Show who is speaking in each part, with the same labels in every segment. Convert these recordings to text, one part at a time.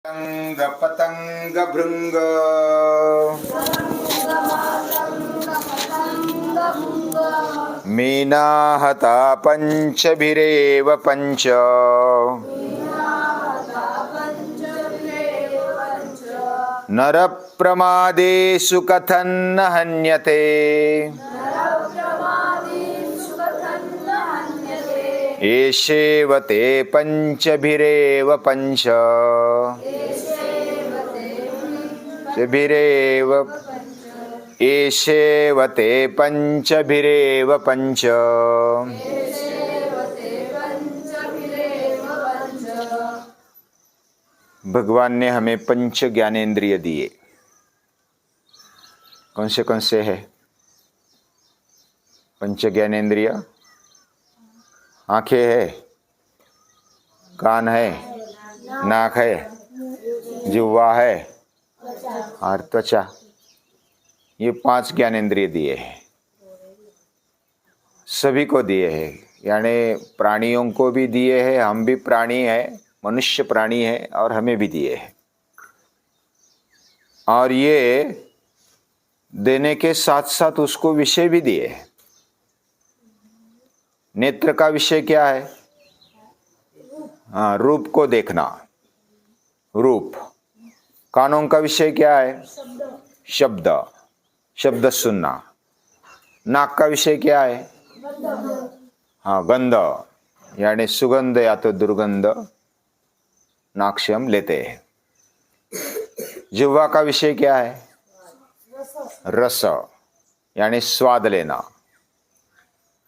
Speaker 1: पतंग पतंग भृंग मीनाहता पंचभिरेव पंच नर प्रमादेषु कथं न हन्यते एषेव ते पंचभिरेव पंच भिरेव एषेव ते पंचभिरेव पंच। भगवान ने हमें पंच ज्ञानेंद्रिय दिए। कौन से है पंच ज्ञानेंद्रिय? आंखें है, कान है, नाक है, जिह्वा है और त्वचा। ये 5 ज्ञानेंद्रिय दिए हैं, सभी को दिए हैं, यानी प्राणियों को भी दिए हैं। हम भी प्राणी हैं, मनुष्य प्राणी है, और हमें भी दिए हैं। और ये देने के साथ साथ उसको विषय भी दिए हैं। नेत्र का विषय क्या है? हाँ, रूप को देखना, रूप। कानों का विषय क्या है? शब्द, शब्द सुनना। नाक का विषय क्या है? हाँ, गंध, यानी सुगंध या तो दुर्गंध नाक से हम लेते हैं। जिह्वा का विषय क्या है? रस, यानी स्वाद लेना।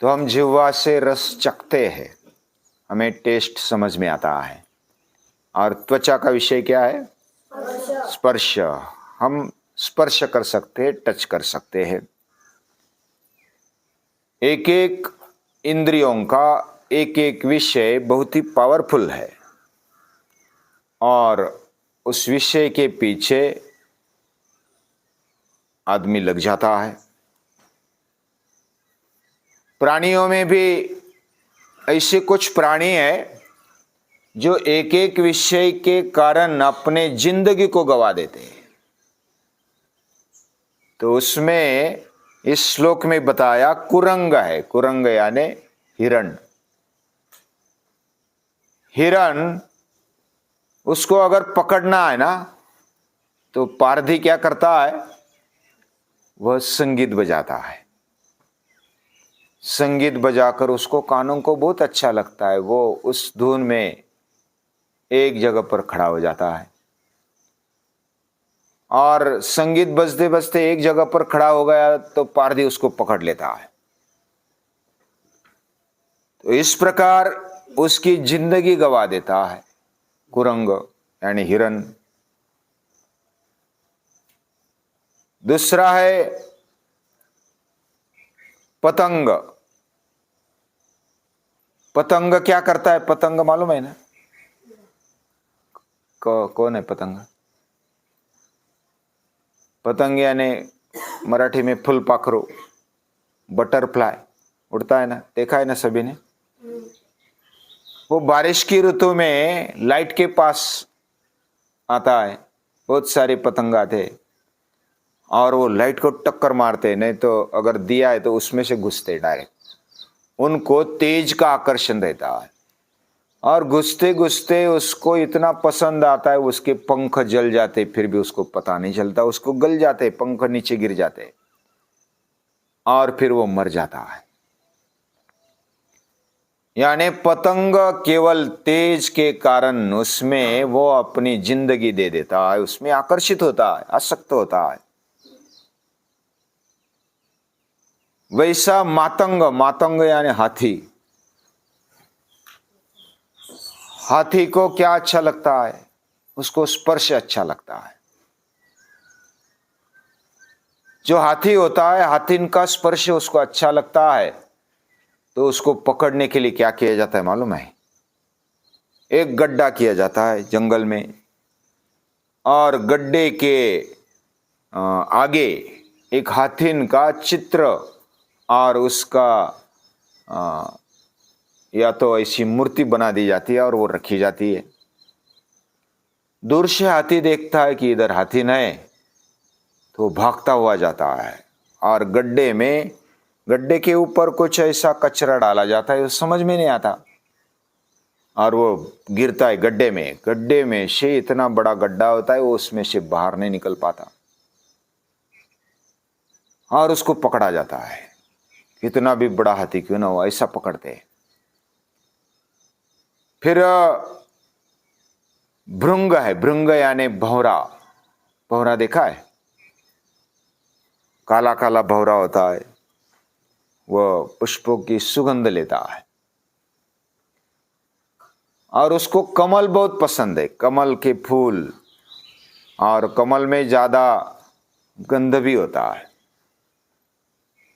Speaker 1: तो हम जिह्वा से रस चखते हैं, हमें टेस्ट समझ में आता है। और त्वचा का विषय क्या है? स्पर्श, हम स्पर्श कर सकते हैं, टच कर सकते हैं। एक एक इंद्रियों का एक एक विषय बहुत ही पावरफुल है, और उस विषय के पीछे आदमी लग जाता है। प्राणियों में भी ऐसे कुछ प्राणी हैं जो एक एक विषय के कारण अपने जिंदगी को गवा देते हैं। तो उसमें इस श्लोक में बताया कुरंग है। कुरंग यानी हिरण। हिरण, उसको अगर पकड़ना है ना, तो पारधी क्या करता है? वह संगीत बजाता है। संगीत बजाकर उसको कानों को बहुत अच्छा लगता है। वो उस धुन में एक जगह पर खड़ा हो जाता है, और संगीत बजते बजते एक जगह पर खड़ा हो गया तो पारधी उसको पकड़ लेता है। तो इस प्रकार उसकी जिंदगी गवा देता है कुरंग, यानी हिरण। दूसरा है पतंग। पतंग क्या करता है? पतंग मालूम है ना? कौन है पतंग? पतंग यानी मराठी में फुलपाखरू, बटरफ्लाई, उड़ता है ना, देखा है ना सभी ने? वो बारिश की ऋतु में लाइट के पास आता है, बहुत सारे पतंग आते, और वो लाइट को टक्कर मारते, नहीं तो अगर दिया है तो उसमें से घुसते डायरेक्ट। उनको तेज का आकर्षण रहता है, और घुसते घुसते उसको इतना पसंद आता है, उसके पंख जल जाते, फिर भी उसको पता नहीं चलता। उसको गल जाते, पंख नीचे गिर जाते, और फिर वो मर जाता है। यानी पतंग केवल तेज के कारण उसमें वो अपनी जिंदगी दे देता है, उसमें आकर्षित होता है, आसक्त होता है। वैसा मातंग, मातंग यानी हाथी। हाथी को क्या अच्छा लगता है? उसको स्पर्श अच्छा लगता है। जो हाथी होता है, हाथी का स्पर्श उसको अच्छा लगता है, तो उसको पकड़ने के लिए क्या किया जाता है मालूम है? एक गड्ढा किया जाता है जंगल में, और गड्ढे के आगे एक हाथी का चित्र और उसका या तो ऐसी मूर्ति बना दी जाती है और वो रखी जाती है। दूर से हाथी देखता है कि इधर हाथी नहीं, तो भागता हुआ जाता है और गड्ढे के ऊपर कुछ ऐसा कचरा डाला जाता है, समझ में नहीं आता, और वो गिरता है गड्ढे में से इतना बड़ा गड्ढा होता है, वो उसमें से बाहर नहीं निकल पाता और उसको पकड़ा जाता है। कितना भी बड़ा हाथी क्यों ना हो, ऐसा पकड़ते हैं। फिर भृंग है, भृंग यानी भौरा। भौरा देखा है? काला काला भौरा होता है, वह पुष्पों की सुगंध लेता है और उसको कमल बहुत पसंद है, कमल के फूल, और कमल में ज्यादा गंध भी होता है,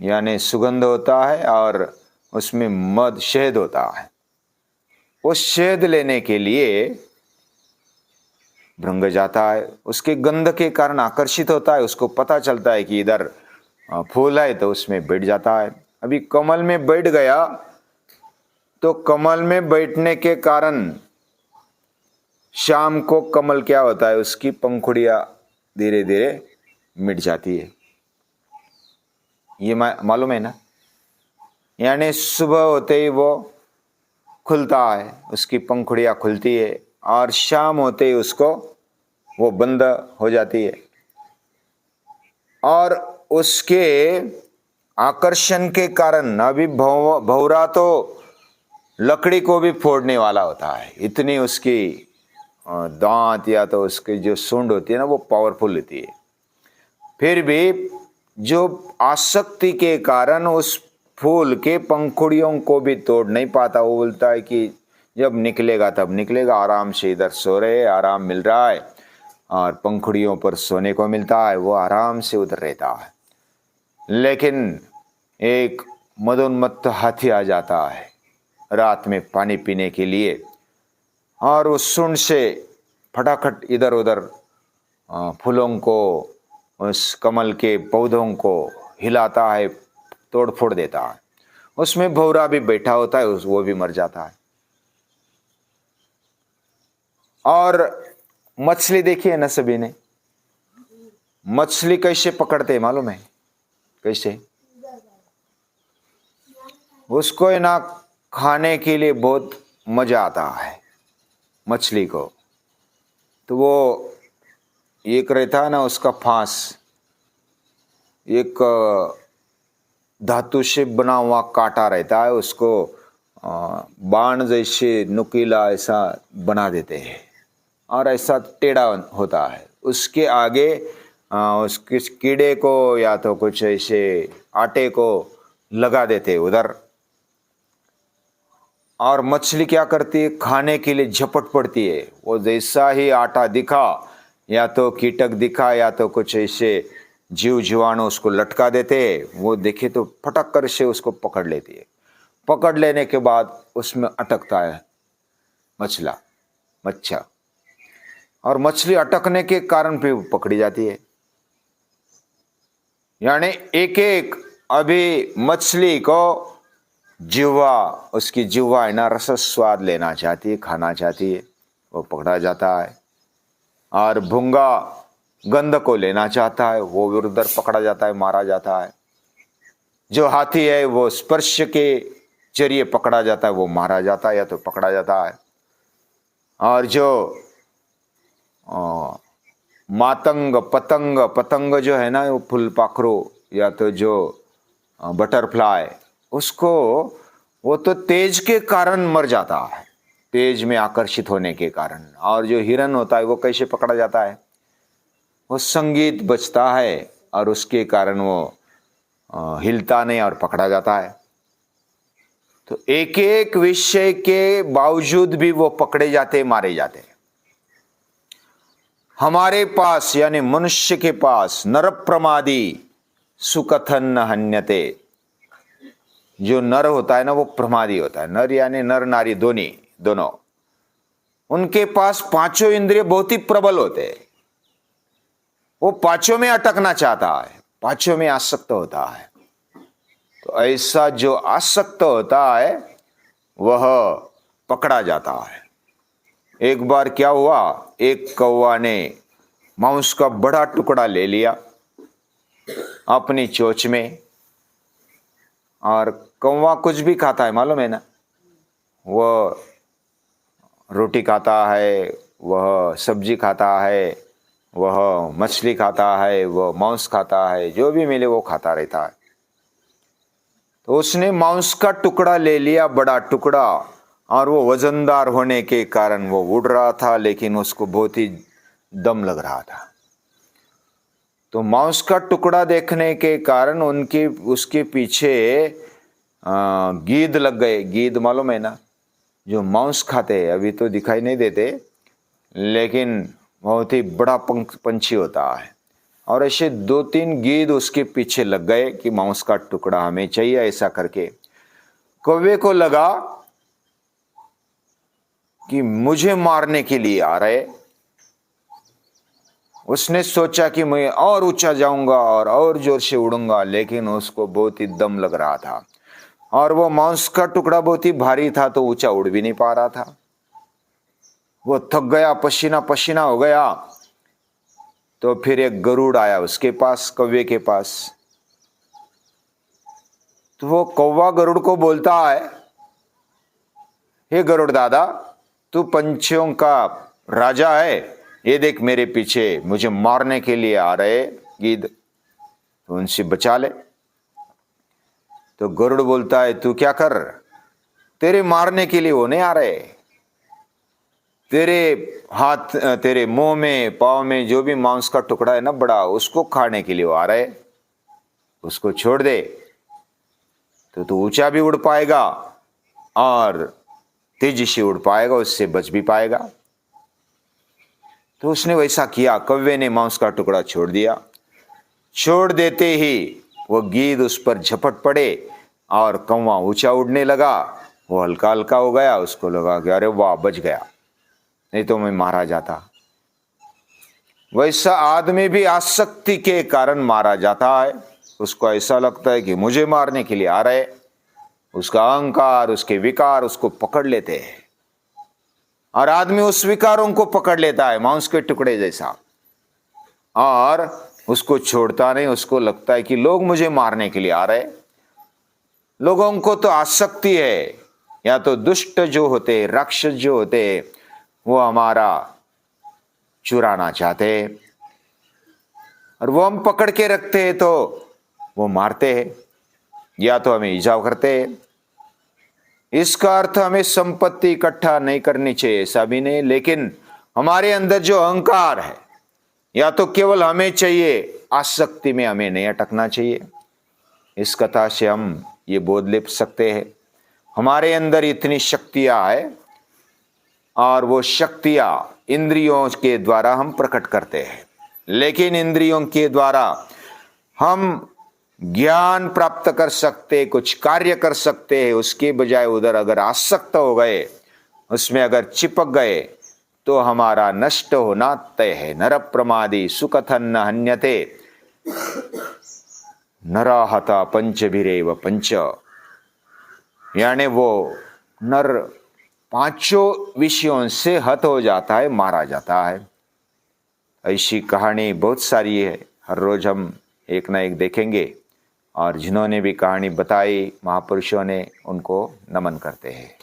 Speaker 1: यानी सुगंध होता है और उसमें मध शहद होता है। वो शहद लेने के लिए भृंग जाता है, उसके गंध के कारण आकर्षित होता है, उसको पता चलता है कि इधर फूल है, तो उसमें बैठ जाता है। अभी कमल में बैठ गया, तो कमल में बैठने के कारण शाम को कमल क्या होता है, उसकी पंखुड़ियां धीरे धीरे मिट जाती है। ये मालूम है ना? यानी सुबह होते ही वो खुलता है, उसकी पंखुड़ियां खुलती है, और शाम होते ही उसको वो बंद हो जाती है। और उसके आकर्षण के कारण अभी भौरा तो लकड़ी को भी फोड़ने वाला होता है, इतनी उसकी दांत या तो उसकी जो सूंड होती है ना, वो पावरफुल होती है। फिर भी जो आसक्ति के कारण उस फूल के पंखुड़ियों को भी तोड़ नहीं पाता। वो बोलता है कि जब निकलेगा तब निकलेगा, आराम से इधर सो रहे, आराम मिल रहा है और पंखुड़ियों पर सोने को मिलता है, वो आराम से उधर रहता है। लेकिन एक मदोन्मत्त हाथी आ जाता है रात में पानी पीने के लिए, और उस सूंड से फटाखट इधर उधर फूलों को, उस कमल के पौधों को हिलाता है, तोड़ फोड़ देता है। उसमें भौरा भी बैठा होता है, वो भी मर जाता है। और मछली देखी है ना सभी ने? मछली कैसे पकड़ते हैं मालूम है? कैसे? उसको है ना खाने के लिए बहुत मजा आता है मछली को। तो वो एक रहता है ना उसका फांस, एक धातु से बना हुआ कांटा रहता है, उसको बाण जैसे नुकीला ऐसा बना देते हैं और ऐसा टेढ़ा होता है। उसके आगे उसके कीड़े को या तो कुछ ऐसे आटे को लगा देते उधर, और मछली क्या करती है, खाने के लिए झपट पड़ती है। वो जैसा ही आटा दिखा या तो कीटक दिखा या तो कुछ ऐसे जीव जीवाणु उसको लटका देते, वो देखे तो फटक कर से उसको पकड़ लेती है। पकड़ लेने के बाद उसमें अटकता है मच्छा, और मछली अटकने के कारण फिर पकड़ी जाती है। यानी एक एक अभी मछली को जिह्वा, उसकी जिह्वा है ना रस स्वाद लेना चाहती है, खाना चाहती है, वो पकड़ा जाता है। और भूंगा गंध को लेना चाहता है, वो भी उधर पकड़ा जाता है, मारा जाता है। जो हाथी है वो स्पर्श के जरिए पकड़ा जाता है, वो मारा जाता है या तो पकड़ा जाता है। और जो मातंग पतंग जो है ना, वो फुलपाखरू या तो जो बटरफ्लाई, उसको वो तो तेज के कारण मर जाता है, तेज में आकर्षित होने के कारण। और जो हिरन होता है वो कैसे पकड़ा जाता है, वो संगीत बजता है और उसके कारण वो हिलता नहीं और पकड़ा जाता है। तो एक एक विषय के बावजूद भी वो पकड़े जाते, मारे जाते। हमारे पास यानी मनुष्य के पास नर प्रमादी सुकथन न हन्यते, जो नर होता है ना वो प्रमादी होता है। नर यानी नर नारी दोनों, उनके पास पांचों इंद्रिय बहुत ही प्रबल होते हैं। वो पांचों में अटकना चाहता है, पांचों में आसक्त होता है। तो ऐसा जो आसक्त होता है वह पकड़ा जाता है। एक बार क्या हुआ, एक कौवा ने मांस का बड़ा टुकड़ा ले लिया अपनी चोंच में। और कौवा कुछ भी खाता है मालूम है ना, वह रोटी खाता है, वह सब्जी खाता है, वह मछली खाता है, वह मांस खाता है, जो भी मिले वो खाता रहता है। तो उसने मांस का टुकड़ा ले लिया, बड़ा टुकड़ा, और वो वजनदार होने के कारण वो उड़ रहा था, लेकिन उसको बहुत ही दम लग रहा था। तो मांस का टुकड़ा देखने के कारण उसके पीछे गीद लग गए। गीद मालूम है ना, जो मांस खाते हैं, अभी तो दिखाई नहीं देते, लेकिन बहुत ही बड़ा पंछी होता है। और ऐसे 2-3 गीद उसके पीछे लग गए कि मांस का टुकड़ा हमें चाहिए, ऐसा करके। कौवे को लगा कि मुझे मारने के लिए आ रहे। उसने सोचा कि मैं और ऊंचा जाऊंगा और जोर से उड़ूंगा, लेकिन उसको बहुत ही दम लग रहा था और वो मांस का टुकड़ा बहुत ही भारी था, तो ऊंचा उड़ भी नहीं पा रहा था। वो थक गया, पसीना पसीना हो गया। तो फिर एक गरुड़ आया उसके पास, कौवे के पास। तो वो कौवा गरुड़ को बोलता है, हे गरुड़ दादा, तू पंछियों का राजा है, ये देख मेरे पीछे मुझे मारने के लिए आ रहे गीद, तो उनसे बचा ले। तो गरुड़ बोलता है, तू क्या कर, तेरे मारने के लिए वो नहीं आ रहे, तेरे हाथ, तेरे मुंह में, पाँव में जो भी मांस का टुकड़ा है ना बड़ा, उसको खाने के लिए वो आ रहे, उसको छोड़ दे तो तू ऊंचा भी उड़ पाएगा और तेजी से उड़ पाएगा, उससे बच भी पाएगा। तो उसने वैसा किया। कौवे ने मांस का टुकड़ा छोड़ दिया। छोड़ देते ही वो गीद उस पर झपट पड़े और कौवा ऊंचा उड़ने लगा। वो हल्का हल्का हो गया, उसको लगा कि अरे वाह, बच गया, नहीं तो मैं मारा जाता। वैसा आदमी भी आसक्ति के कारण मारा जाता है। उसको ऐसा लगता है कि मुझे मारने के लिए आ रहे, उसका अहंकार, उसके विकार उसको पकड़ लेते हैं और आदमी उस विकारों को पकड़ लेता है मांस के टुकड़े जैसा, और उसको छोड़ता नहीं। उसको लगता है कि लोग मुझे मारने के लिए आ रहे। लोगों को तो आसक्ति है, या तो दुष्ट जो होते, राक्षस जो होते, वो हमारा चुराना चाहते हैं और वो हम पकड़ के रखते हैं, तो वो मारते हैं या तो हमें ईजा करते हैं। इसका अर्थ हमें संपत्ति इकट्ठा नहीं करनी चाहिए, ऐसा भी नहीं, लेकिन हमारे अंदर जो अहंकार है, या तो केवल हमें चाहिए, आसक्ति में हमें नहीं अटकना चाहिए। इस कथा से हम ये बोध ले सकते हैं, हमारे अंदर इतनी शक्तियां है और वो शक्तियां इंद्रियों के द्वारा हम प्रकट करते हैं, लेकिन इंद्रियों के द्वारा हम ज्ञान प्राप्त कर सकते, कुछ कार्य कर सकते हैं, उसके बजाय उधर अगर आसक्त हो गए, उसमें अगर चिपक गए, तो हमारा नष्ट होना तय है। नर प्रमादी सुकथन न हन्यते, नराहता पंचभिरेव पंच, यानी वो नर 5 विषयों से हत हो जाता है, मारा जाता है। ऐसी कहानी बहुत सारी है, हर रोज हम एक ना एक देखेंगे, और जिन्होंने भी कहानी बताई महापुरुषों ने, उनको नमन करते हैं।